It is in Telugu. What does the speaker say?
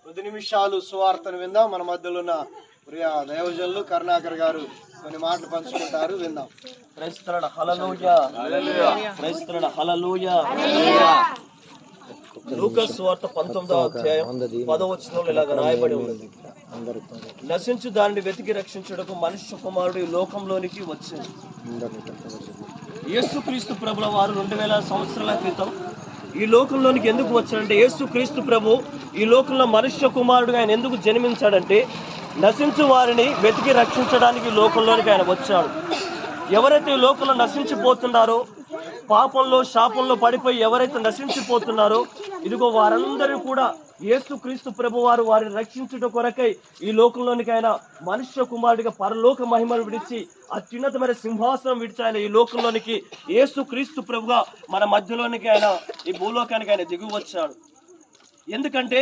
కొద్ది నిమిషాలు సువార్తను విందాం. మన మధ్యలో ఉన్న ప్రియ దైవజనులు కరుణాకర్ గారు కొన్ని మాటలు పంచుకుంటారు, విందాం. క్రైస్తవుల హల్లెలూయా, క్రైస్తవుల హల్లెలూయా. లూకాసు సువార్త 19వ అధ్యాయం 10వ వచనంలో ఇలాగ రాయబడి ఉన్నది, నశించు దానిని వెతికి రక్షించుటకు మనుష్య కుమారుడు ఈ లోకంలోనికి వచ్చింది. యేసుక్రీస్తు ప్రభుల వారు 2000 సంవత్సరాల క్రితం ఈ లోకంలోనికి ఎందుకు వచ్చాడంటే, యేసుక్రీస్తు ప్రభు ఈ లోకంలో మనుష్య కుమారుడుగా ఆయన ఎందుకు జన్మించాడంటే, నశించు వారిని వెతికి రక్షించడానికి లోకంలోనికి ఆయన వచ్చాడు. ఎవరైతే ఈ లోకంలో నశించిపోతున్నారో, పాపంలో శాపంలో పడిపోయి ఎవరైతే నశించిపోతున్నారో, ఇదిగో వారందరూ కూడా యేసుక్రీస్తు ప్రభు వారు వారిని రక్షించుట కొరకై ఈ లోకంలోనికి ఆయన మనుష్య కుమారుడిగా పరలోక మహిమను విడిచి అత్యున్నతమైన సింహాసనం విడిచి ఆయన ఈ లోకంలోనికి యేసుక్రీస్తు ప్రభుగా మన మధ్యలోనికి ఆయన ఈ భూలోకానికి ఆయన దిగి వచ్చాడు. ఎందుకంటే